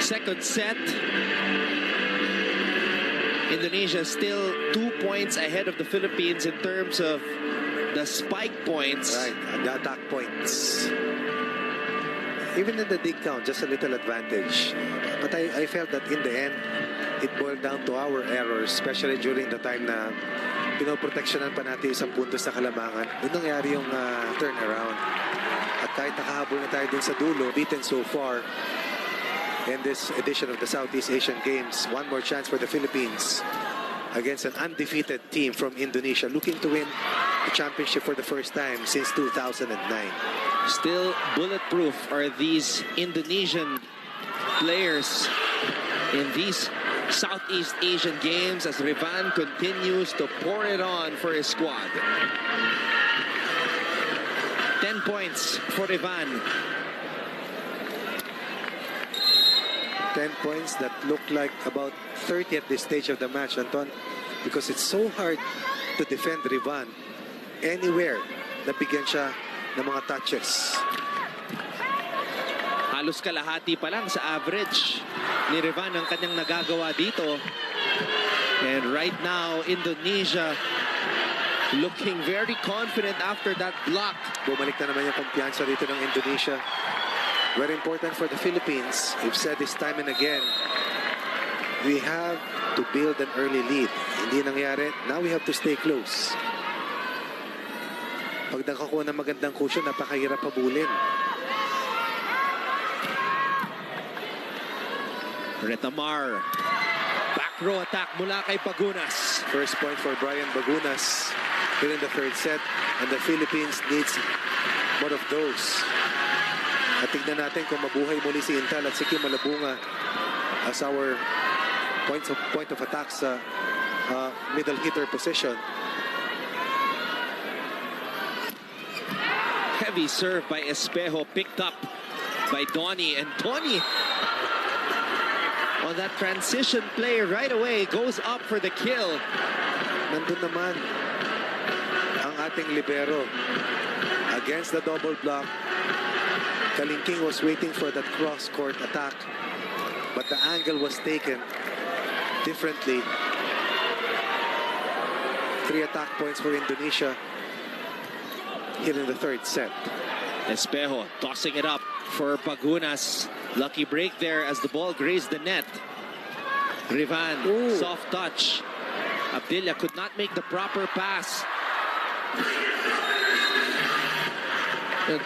Second set. Indonesia still 2 points ahead of the Philippines in terms of the spike points. Right, and the attack points. Even in the dig count, just a little advantage. But I felt that in the end, it boiled down to our errors, especially during the time na pinoproteksyonan pa natin isang puntos sa kalamangan. Doon nangyari yung turnaround. At kahit nakahabol na tayo dun sa dulo, beaten so far in this edition of the Southeast Asian Games. One more chance for the Philippines against an undefeated team from Indonesia, looking to win the championship for the first time since 2009. Still bulletproof are these Indonesian players in these Southeast Asian Games as Rivan continues to pour it on for his squad. 10 points for Rivan. 10 points that look like about 30 at this stage of the match, Anton, because it's so hard to defend Rivan anywhere na bigyan siya ng mga touches. Halos kalahati pa lang sa average ni Rivan ang kanyang nagagawa dito. And right now, Indonesia looking very confident after that block. Bumalik na naman yung kumpiyansa dito ng Indonesia. Very important for the Philippines. We've said this time and again, we have to build an early lead. Hindi nangyari. Now we have to stay close. Pag nakakuha ng magandang cushion, napakahirap pabulin. Retamar. Back row attack mula kay Bagunas. First point for Brian Bagunas here in the third set. And the Philippines needs more of those. At tignan natin kung mabuhay muli si Intal at si Kim Malabunga as our point of attack sa middle hitter position. Heavy serve by Espejo, picked up by Donnie. And Donnie, on that transition play right away, goes up for the kill. Nandun naman ang ating libero against the double block. Kalingking was waiting for that cross-court attack, but the angle was taken differently. 3 attack points for Indonesia here in the third set. Espejo tossing it up for Bagunas. Lucky break there as the ball grazed the net. Rivan, soft touch. Abdillah could not make the proper pass.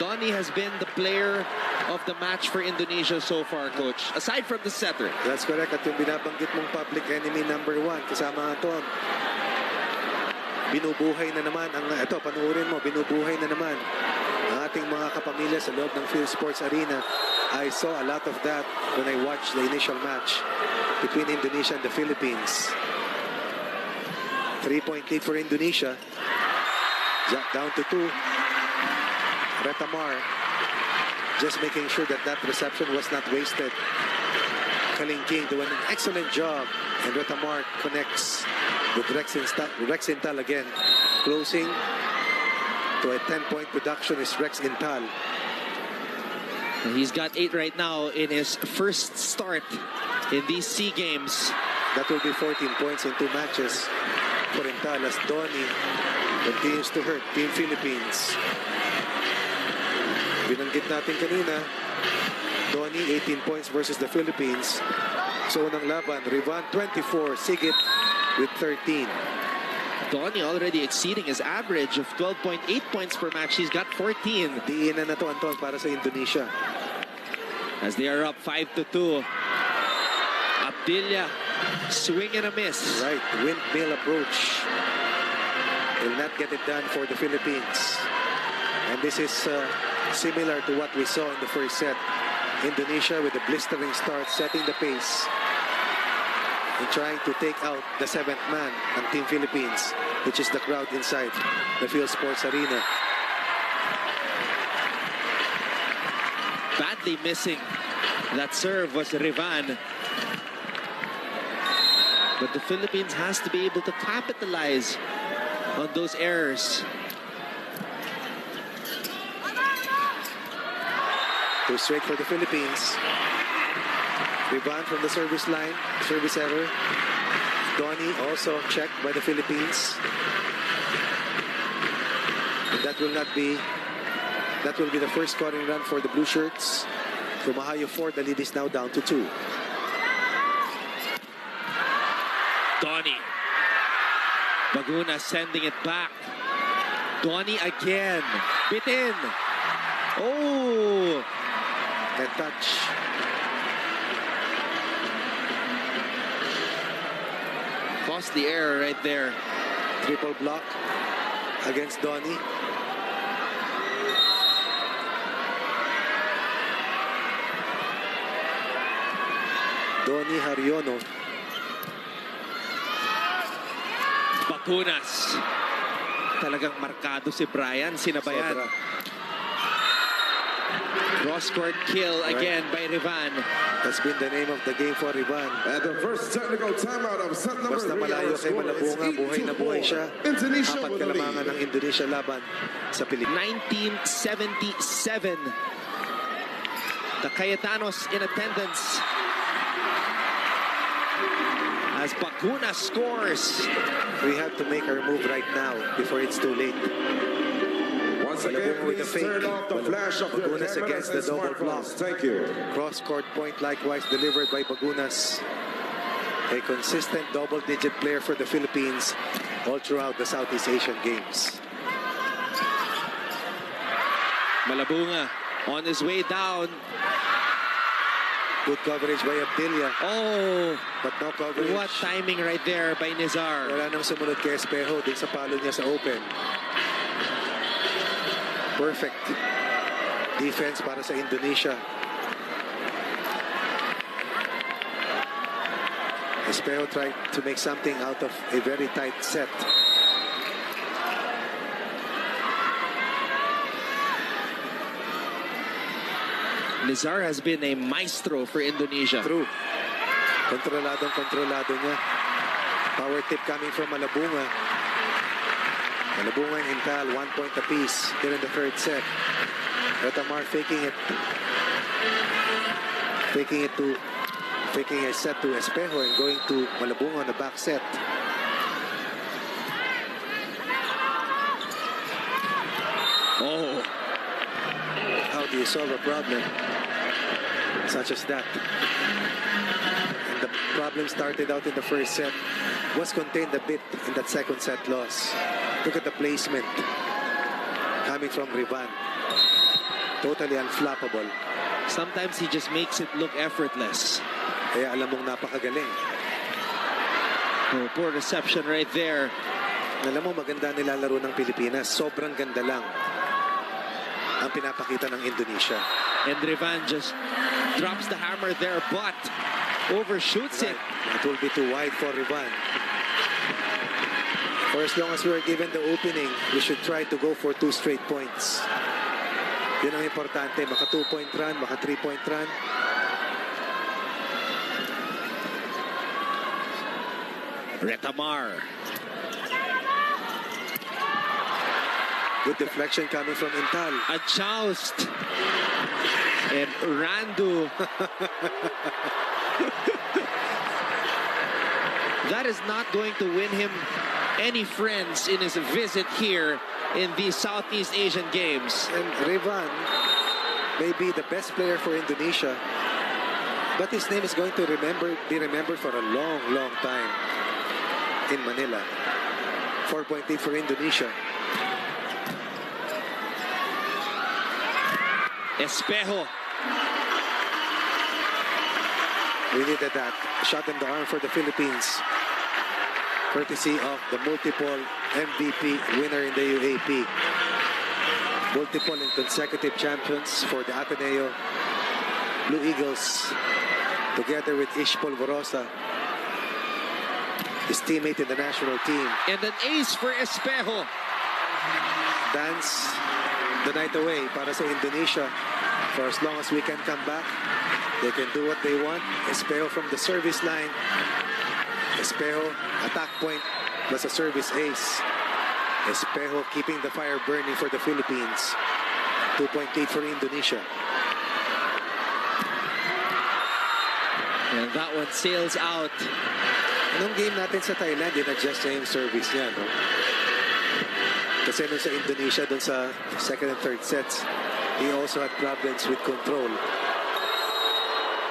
Donnie has been the player of the match for Indonesia so far, Coach, aside from the setter. That's correct. At yung binabanggit mong public enemy number 1, kasama Anton. Binubuhay na naman ang ito, panuorin mo, binubuhay na naman ang ating mga kapamilya sa loob ng Phil Sports Arena. I saw a lot of that when I watched the initial match between Indonesia and the Philippines. 3-point lead for Indonesia. Down to 2. Retamar just making sure that that reception was not wasted. Kalingking doing an excellent job, and Retamar connects with Rex Intal again. Closing to a 10-point production is Rex Intal. He's got 8 right now in his first start in these SEA Games. That will be 14 points in 2 matches for Intal as Donnie continues to hurt Team Philippines. Binanggit natin kanina, Donnie 18 points versus the Philippines. So unang laban, Rivan 24, Sigit with 13. Donnie already exceeding his average of 12.8 points per match. He's got 14. Diinan na to, Anton, para sa Indonesia. As they are up 5-2. Abdillah, swing and a miss. Right, windmill approach. Will not get it done for the Philippines. And this is similar to what we saw in the first set. Indonesia with a blistering start, setting the pace and trying to take out the 7th man on Team Philippines, which is the crowd inside the Phil Sports Arena. Badly missing that serve was Rivan. But the Philippines has to be able to capitalize on those errors. Too straight for the Philippines. Rivan from the service line. Service error. Donnie also checked by the Philippines. And that will be the first scoring run for the Blue Shirts. Kumahayo 4, the lead is now down to 2. Donnie. Baguna sending it back. Donnie again. Bitin. Oh! Net touch. Costly error right there. Triple block against Donnie. Donnie Hariono. Bakunas. Talagang markado si Brian. Sinabayan. Sobra. Cross-court kill again by Rivan. That's been the name of the game for Rivan. At the first technical timeout of set number Basta 3, malayo our kay score is Malabunga, buhay na buhay siya. Indonesia Apat with the kalamangan lead. ng Indonesia laban sa Pilipinas. 1977. The Cayetanos in attendance. As Bakuna scores. We have to make our move right now before it's too late. Once again, Malabunga with the please fake. turn off the flash of your Bagunas cameras against and the double block. smartphones. Thank you. Cross-court point likewise delivered by Bagunas. A consistent double-digit player for the Philippines all throughout the Southeast Asian Games. Malabunga on his way down. Good coverage by Abdilia, Oh, but no coverage. what timing right there by Nizar. Wala nang sumunod kay Espejo din sa palo niya sa open. Perfect defense para sa Indonesia. Espejo tried to make something out of a very tight set. Nizar has been a maestro for Indonesia. True. Kontroladong-kontrolado niya. Power tip coming from Malabunga. Malabunga and Intal, 1 point apiece here in the third set. Retamar faking it. Faking a set to Espejo and going to Malabunga on the back set. Oh, How do you solve a problem such as that? And the problem started out in the first set, was contained a bit in that second set loss. Look at the placement coming from Rivan. Totally unflappable. sometimes he just makes it look effortless. Kaya alam mong napakagaling. Oh, poor reception right there. Alam mo, maganda nilalaro ng Pilipinas. Sobrang ganda lang ang pinapakita ng Indonesia. And Rivan just drops the hammer there, but overshoots it. It will be too wide for Rivan. For as long as we are given the opening, we should try to go for 2 straight points. Yun ang importante. Maka 2-point run, maka 3-point run. Retamar. Good deflection coming from Intal. A joust. And Randu. That is not going to win him any friends in his visit here in the Southeast Asian Games. And Rivan may be the best player for Indonesia, but his name is going to be remembered for a long, long time in Manila. 4-point lead for Indonesia. Espejo. We needed that shot in the arm for the Philippines, courtesy of the multiple MVP winner in the UAP. Multiple and consecutive champions for the Ateneo Blue Eagles, together with Ish Polvorosa, his teammate in the national team. And an ace for Espejo. Dance the night away para sa Indonesia. For as long as we can come back, they can do what they want. Espejo from the service line. Espejo, attack point, plus a service ace. Espejo keeping the fire burning for the Philippines. 2-point lead for Indonesia. And that one sails out. Anong game natin sa Thailand, in-adjust niya yung service niya, no? Kasi nung sa Indonesia, dun sa second and third sets, he also had problems with control.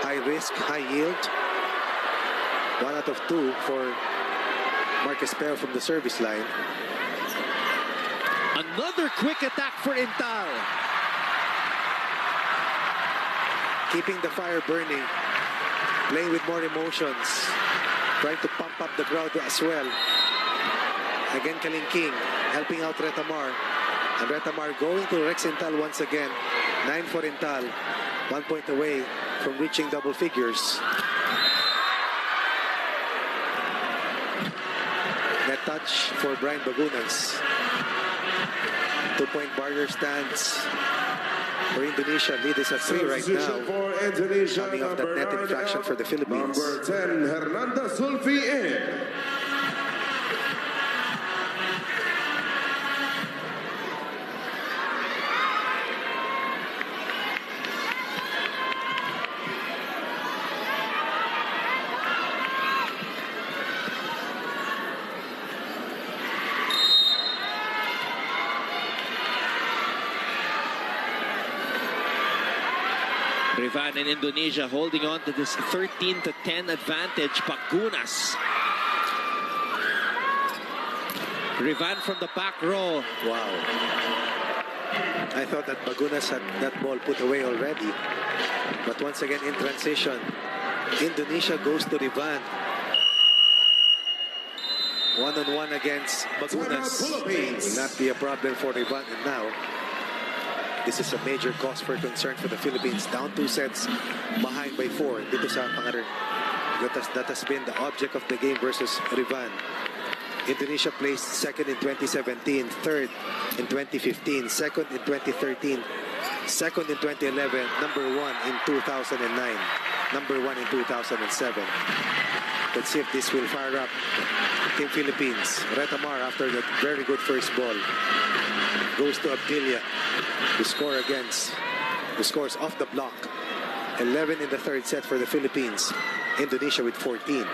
High risk, high yield. 1 out of 2 for Marcus Pero from the service line. Another quick attack for Intal. Keeping the fire burning. Playing with more emotions. Trying to pump up the crowd as well. Again, Kalingking helping out Retamar. And Retamar going to Rex Intal once again. 9 for Intal. 1 point away from reaching double figures. Net touch for Brian Bagunas. 2-point barrier stands for Indonesia. Lead is at 3 right now. For Indonesia, Coming off that net infraction for the Philippines. Number 10, Hernanda Zulfi in. Rivan in Indonesia holding on to this 13-10 advantage. Bagunas. Rivan from the back row. Wow. I thought that Bagunas had that ball put away already. But once again in transition, Indonesia goes to Rivan. One-on-one against Bagunas. Will not be a problem for Rivan. And now, this is a major cause for concern for the Philippines. Down 2 sets, behind by 4. Dito sa Pangalan. That has been the object of the game versus Rivan. Indonesia placed second in 2017, third in 2015, second in 2013, second in 2011, number 1 in 2009, number 1 in 2007. Let's see if this will fire up Team Philippines. Retamar, after that very good first ball, goes to Abdilia, who scores off the block. 11 in the third set for the Philippines. Indonesia with 14.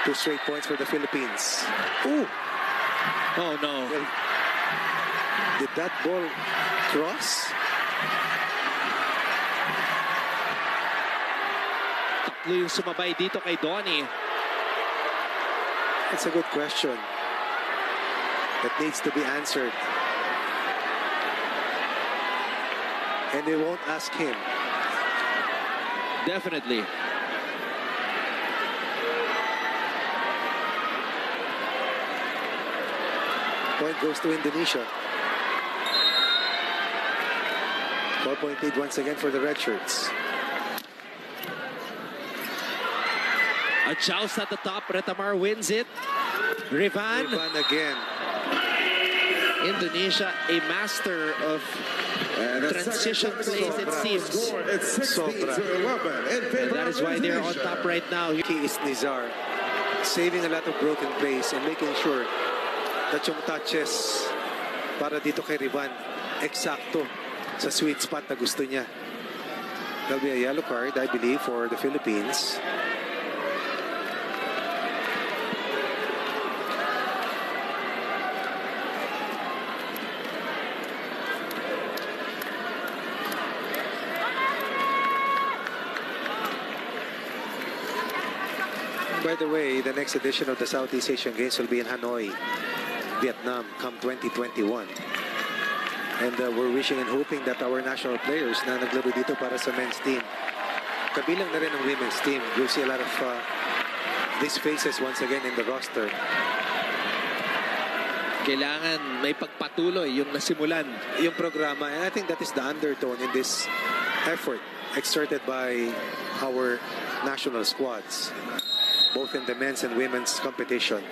2 straight points for the Philippines. Ooh! Oh no. Well, did that ball cross? Tatlo yung sumabay dito kay Donnie. That's a good question that needs to be answered. And they won't ask him. Definitely. Point goes to Indonesia. 4-point lead once again for the red shirts. A joust at the top. Retamar wins it. Rivan. Rivan again. Indonesia, a master of transition plays, it seems. It's 16-11 in favor And that is why they're on top right now. Key is Nizar, saving a lot of broken plays and making sure that yung touches para dito kay Rivan, eksakto sa sweet spot na gusto niya. There'll be a yellow card, I believe, for the Philippines. By the way, the next edition of the Southeast Asian Games will be in Hanoi, Vietnam, come 2021. And we're wishing and hoping that our national players na naglaro dito para sa men's team, kabilang na rin ang women's team, you'll see a lot of these faces once again in the roster. Kailangan may pagpatuloy yung nasimulan. Yung programa, and I think that is the undertone in this effort exerted by our national squads, both in the men's and women's competition.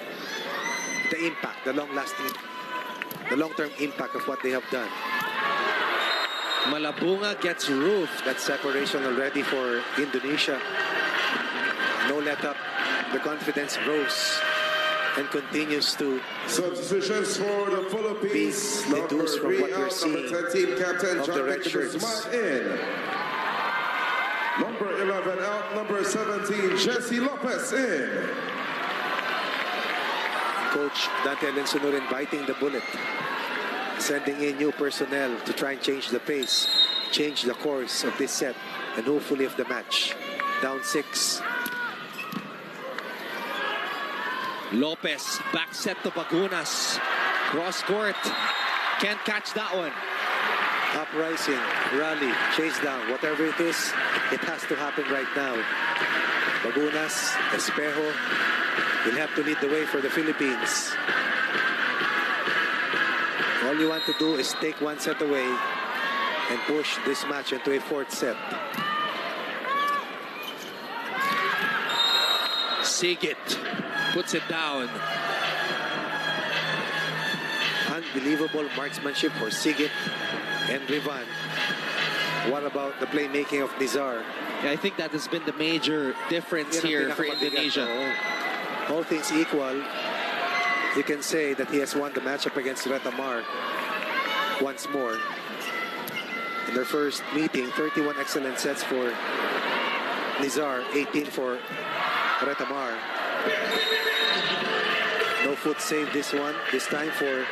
The impact, the long-lasting, the long-term impact of what they have done. Malabunga gets roofed. That separation already for Indonesia. No let up. The confidence grows and continues to substitutions for the Philippines. be deduced from what we're number seeing 10 team captain of the red shirts. In. Number 11 out, number 17, Jesse Lopez in. Coach Dante Alensunur inviting the bullet, sending in new personnel to try and change the pace, change the course of this set, and hopefully of the match. Down 6. Lopez, back set to Bagunas. Cross court. Can't catch that one. Uprising, rally, chase down, whatever it is, it has to happen right now. Bagunas, Espejo will have to lead the way for the Philippines. All you want to do is take one set away and push this match into a 4th set. Sigit puts it down. Unbelievable marksmanship for Sigit and Rivan. What about the playmaking of Nizar? Yeah, I think that has been the major difference here for Indonesia. All things equal, you can say that he has won the matchup against Retamar once more. In their first meeting, 31 excellent sets for Nizar, 18 for Retamar. No foot save this time for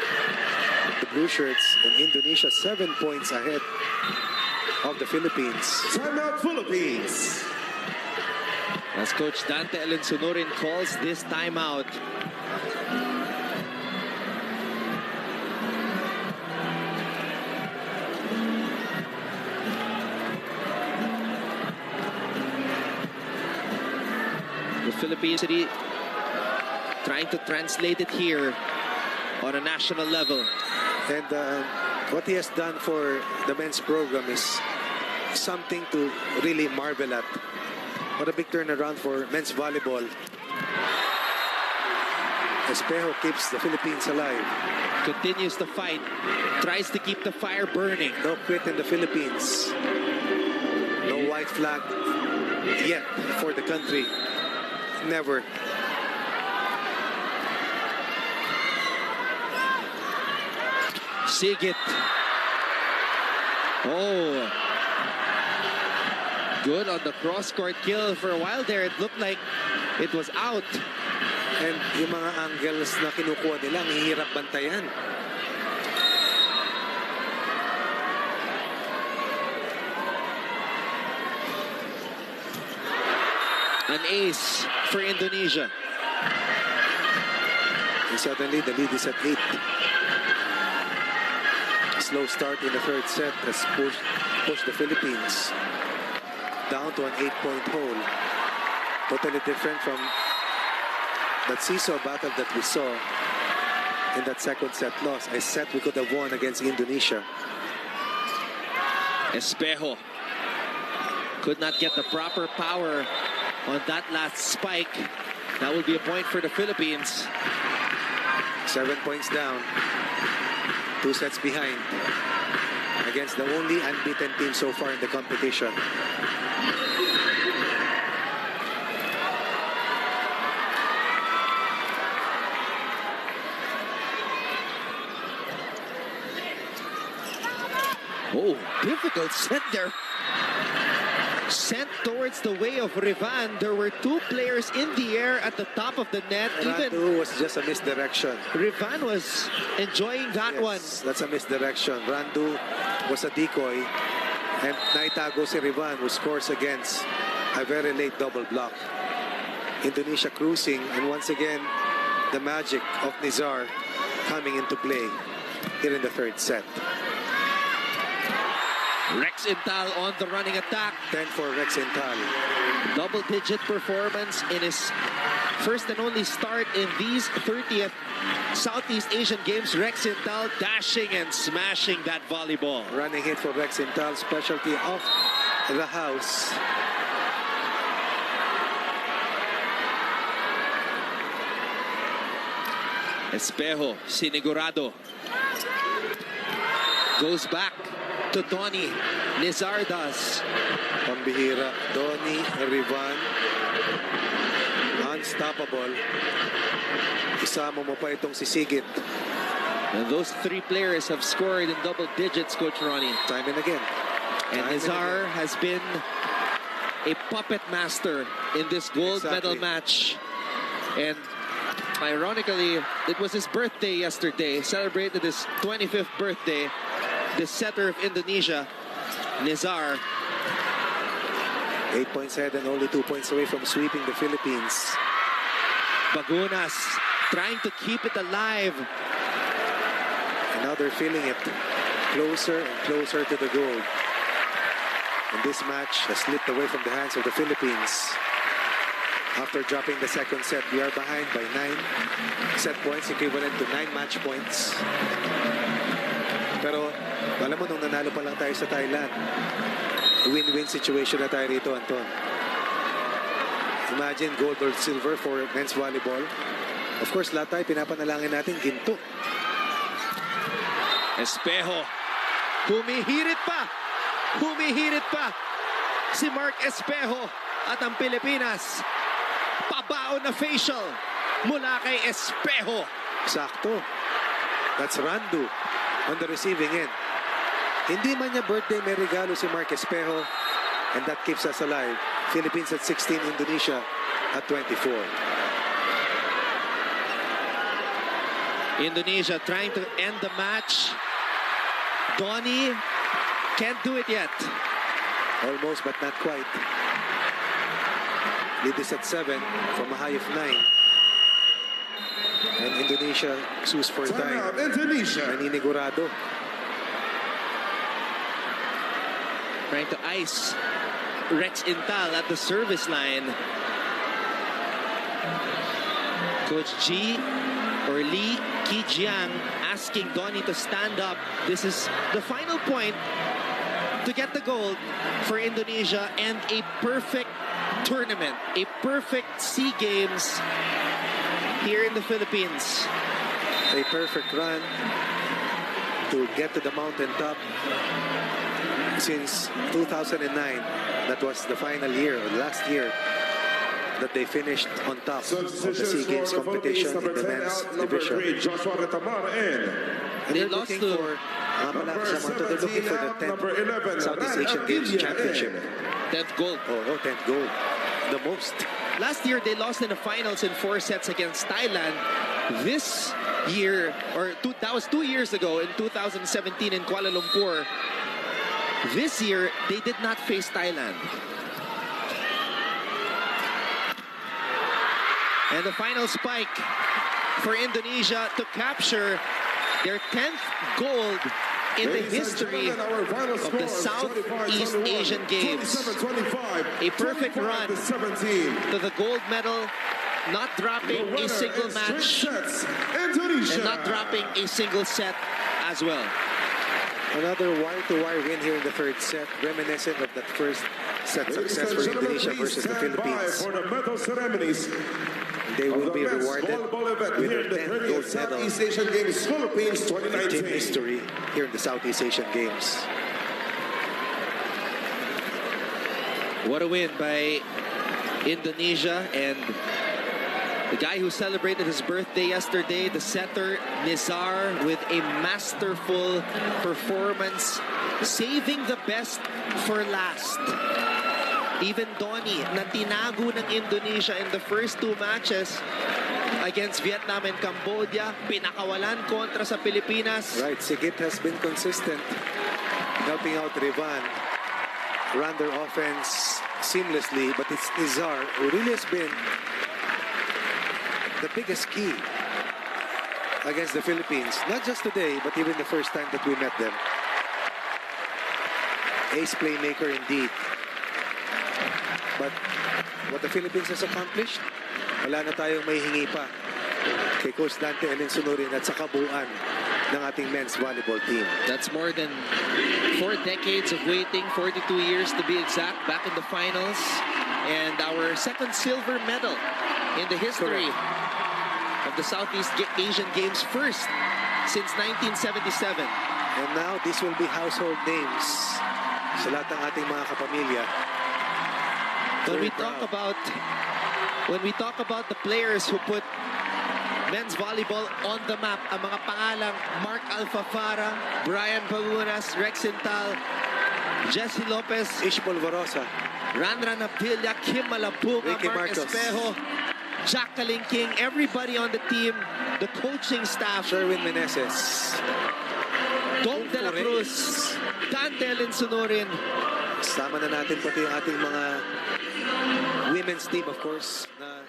the blue shirts, and Indonesia 7 points ahead of the Philippines. Timeout, Philippines. As Coach Dante Alensunurin calls this timeout. The Philippines trying to translate it here on a national level. And what he has done for the men's program is something to really marvel at. What a big turnaround for men's volleyball. Espejo keeps the Philippines alive. Continues to fight. Tries to keep the fire burning. No quit in the Philippines. No white flag yet for the country. Never. Sigit. Oh. Good on the cross-court kill. For a while there, it looked like it was out. And yung mga angles na kinukuha nila, ang hirap bantayan. An ace for Indonesia. And suddenly, the lead is at 8. Slow start in the 3rd set has pushed the Philippines down to an 8-point hole. Totally different from that seesaw battle that we saw in that 2nd set loss. A set we could have won against Indonesia. Espejo could not get the proper power on that last spike. That will be a point for the Philippines. 7 points down. 2 sets behind against the only unbeaten team so far in the competition. Oh, difficult set there. Sent towards the way of Rivan. There were 2 players in the air at the top of the net. Randu was just a misdirection. Rivan was enjoying that one. That's a misdirection. Randu was a decoy. And naitago si Rivan, who scores against a very late double block. Indonesia cruising, and once again, the magic of Nizar coming into play here in the 3rd set. Rex Intal on the running attack. 10 for Rex Intal. Double-digit performance in his first and only start in these 30th Southeast Asian Games. Rex Intal dashing and smashing that volleyball. Running hit for Rex Intal, specialty of the house. Espejo, Sinigurado. Goes back to Donnie. Nizar does. Pambihira. Donnie, Rivan. Unstoppable. Isama mo pa itong si Sigit. And those 3 players have scored in double digits, Coach Ronnie. Time and again. And Nizar has been a puppet master in this gold medal match. And ironically, it was his birthday yesterday. Celebrated his 25th birthday. The setter of Indonesia, Nizar. 8 points ahead and only 2 points away from sweeping the Philippines. Bagunas trying to keep it alive. And now they're feeling it closer and closer to the gold. And this match has slipped away from the hands of the Philippines. After dropping the second set, we are behind by 9 set points, equivalent to 9 match points. Pero alam mo, nung nanalo pa lang tayo sa Thailand, win-win situation na tayo rito, Anton. Imagine gold or silver for men's volleyball. Of course, lahat tayo pinapanalangin natin ginto. Espejo. Humihirit pa. Humihirit pa. Si Mark Espejo at ang Pilipinas. Pabaon na facial mula kay Espejo. Sakto. That's Randu on the receiving end. Hindi man niya birthday, may regalo si Mark Espejo. And that keeps us alive. Philippines at 16, Indonesia at 24. Indonesia trying to end the match. Donnie can't do it yet. Almost, but not quite. Lead is at 7 from a high of 9. And Indonesia sues for time. Indonesia. Naninigurado. Trying to ice Rex Intal at the service line. Coach G or Lee Ki-jiang asking Donnie to stand up. This is the final point to get the gold for Indonesia and a perfect tournament, a perfect SEA Games here in the Philippines. A perfect run to get to the mountaintop. Since 2009, that was the final year, or last year, that they finished on top of the SEA Games competition in the men's division. And They they're lost looking to for they're looking for the 10th Southeast Asian Games championship. 10th gold. Oh, 10th gold. The most. Last year, they lost in the finals in 4 sets against Thailand. This year, that was 2 years ago in 2017 in Kuala Lumpur. This year, they did not face Thailand. And the final spike for Indonesia to capture their 10th gold in the history of the Southeast Asian Games. A perfect run to the gold medal, not dropping a single match and not dropping a single set as well. Another wire-to-wire win here in the third set, reminiscent of that first set success for Indonesia versus the Philippines. They will be rewarded with their 10th gold medal in team history here in the Southeast Asian Games. What a win by Indonesia, and the guy who celebrated his birthday yesterday, the setter Nizar, with a masterful performance, saving the best for last. Even Donnie, na tinago ng Indonesia in the first 2 matches against Vietnam and Cambodia, pinakawalan kontra sa Pilipinas. Right, Sigit has been consistent, helping out Rivan run their offense seamlessly, but it's Nizar who really has been the biggest key against the Philippines. Not just today, but even the first time that we met them. Ace playmaker indeed. But what the Philippines has accomplished, wala na tayong may hingi pa kay Coach Dante Alinsunurin at sa kabuuan ng ating men's volleyball team. That's more than 4 decades of waiting, 42 years to be exact, back in the finals. And our second silver medal in the history of the Southeast Asian Games, first since 1977. And now this will be household names sa lahat ng ating mga kapamilya. When we talk about the players who put men's volleyball on the map, ang mga pangalang Mark Alfafara, Brian Bagunas, Rex Intal, Jesse Lopez, Ish Polvorosa, Ranran Abdilla, Kim Malapunga, Ricky Mark Marcos. Espejo, Jacqueline King, everybody on the team, the coaching staff, Sherwin Meneses. Dom De La Cruz, Dante Alinsunurin. Sama na natin pati yung ating mga women's team, of course, na